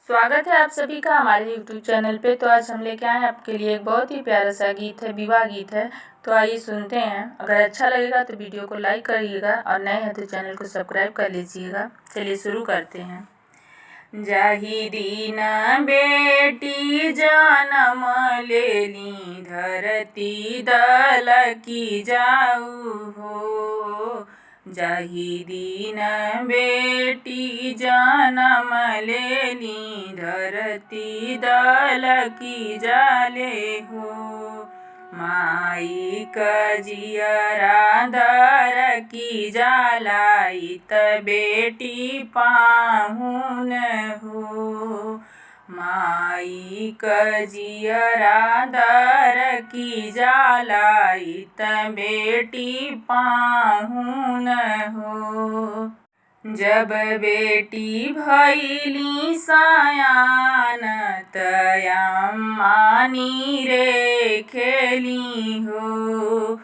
स्वागत है आप सभी का हमारे YouTube चैनल पे। तो आज हम लेके आए हैं आपके लिए एक बहुत ही प्यारा सा गीत है, विवाह गीत है। तो आइए सुनते हैं। अगर अच्छा लगेगा तो वीडियो को लाइक करिएगा और नए हैं तो चैनल को सब्सक्राइब कर लीजिएगा। चलिए शुरू करते हैं। जाहि दिन बेटी जन्म लेली धरती दल की जाऊ हो। जाहि दिन बेटी जन्म लेली धरती दल की जाले हो। माई कजियरा दर की जालाइत बेटी पाहुन हो। माई कजियरा दर की जालाइत बेटी पाहुन हो। जब बेटी भैली सयान तयम्मा नीरे खेली हो।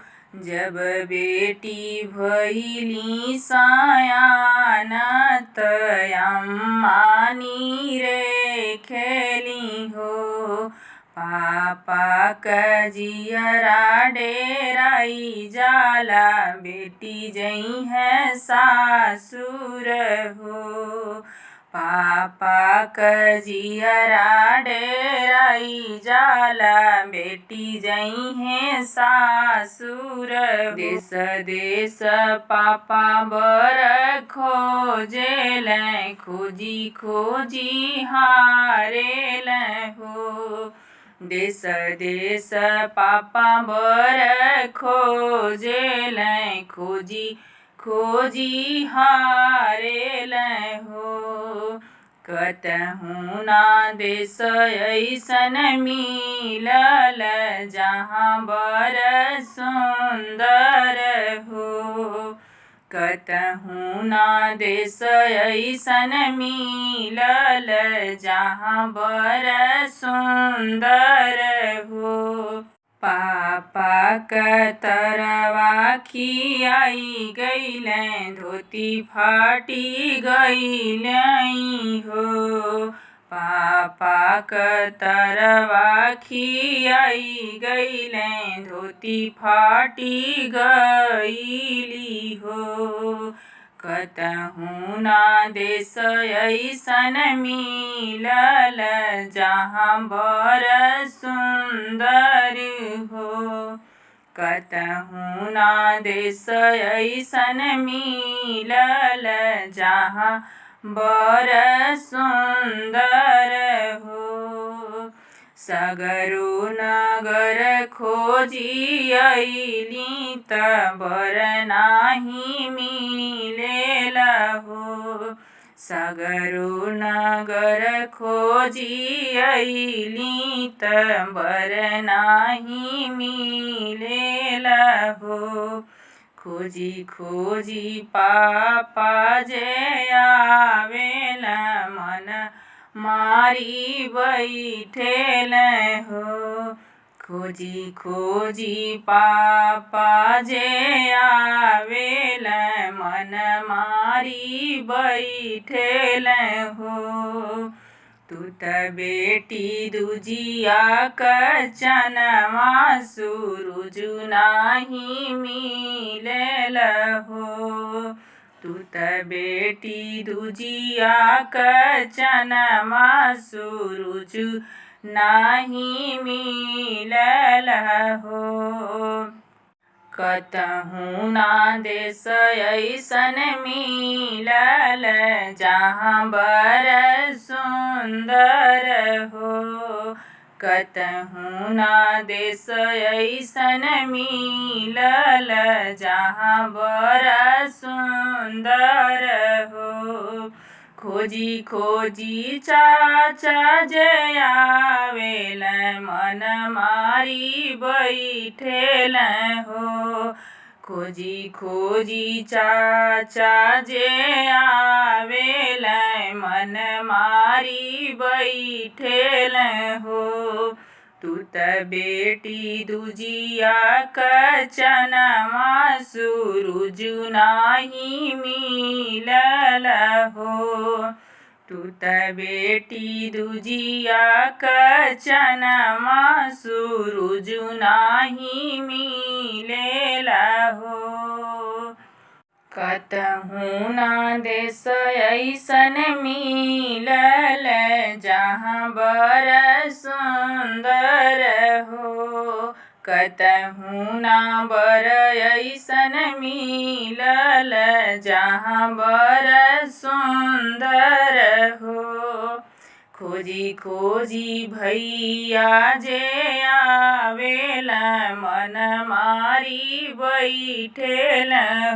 जब बेटी भैली सयान तयम्मा नीरे खेली हो। पापा कजियरा डेराई जाला बेटी जई है सासुर हो। पापा कजियरा डेराई जाला बेटी जई है सासुर। देश देश पापा बर खोजेल खोजी खोजी हारेल हो। देश देश पापा बर खोजेल खोजी खोजी हारेल हो। कतहु ना देश ऐसन मिलल जहाँ बर सुंदर हो। कतहु ना देश ऐसन मिलल जहाँ बर सुंदर हो। पापा कतरवा खियाई गईल धोती फाटी गईल हो। पापा कतरवा खियाई गईल धोती फाटी गईली हो। कतहु ना देश ऐसन मिलल जहाँ बर सुंदर हो। कतहु ना देश ऐसन मिलल जहाँ बर सुंदर हो। सगरो नगर खोजी अइली त बर नाही मिलेल हो। सगरो नगर खोजी अइली त बर नाही मिलेल हो। खोजी खोजी पापा जे आवेल मन मारी बैठेल हो। खोजी खोजी पापा जे आवेल मन मारी बैठेल हो। तू त बेटी दुजिया कचनवा सूरज नाही मिलेल हो। तू त बेटी दुजिया कचनवा सूरज नाही मिलल हो। कतहु ना देश ऐसन मिलल जहाँ बर सुंदर हो। कतहु ना देश ऐसन मिलल जहाँ बर सुंदर हो। खोजी खोजी चाचा जे आवेल मन मारी बैठेल हो। खोजी खोजी चाचा जे आवेल मन मारी बैठेल हो। तू त बेटी दुजिया कचनवा सूरज नाही मिलल हो। तू त बेटी दुजिया कचनमा सूरुज नाही मिलेला हो। कतहु ना देश ऐसन मिलल जहाँ बर सुंदर हो। कतहु ना बर ऐसन मिलल जहाँ बर सुंदर हो। खोजी खोजी भैया जे आवेला मन मारी बैठेल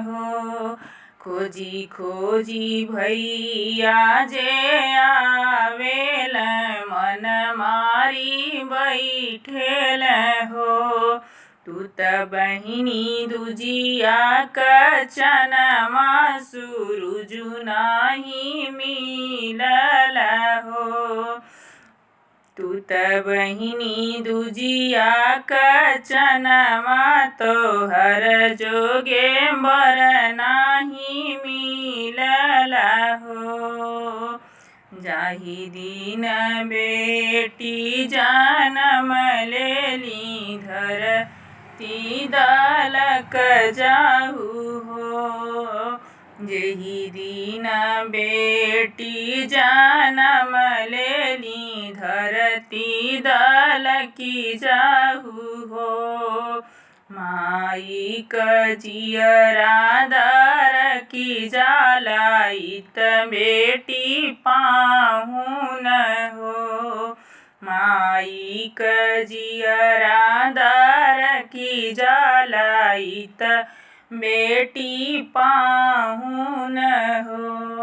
हो। खोजी खोजी भैया जे आवेला मन मारी बैठेल हो। तू त बहिनी दुजिया कचनमा सूरुज नाही मिलल हो। तू त बहिनी दुजिया कचनमा तोहर जोगे बर नाही मिलल हो। जाहि दिन बेटी जनम लेली धरती दलक जाहु हो। जेहि दिन बेटी जनम लेली धरती दलकी जाहु हो। माई क जियरा दरकी जाला इत बेटी पाहुन हो। माई क जियरा दरकी जाला इत बेटी पाहुन हो।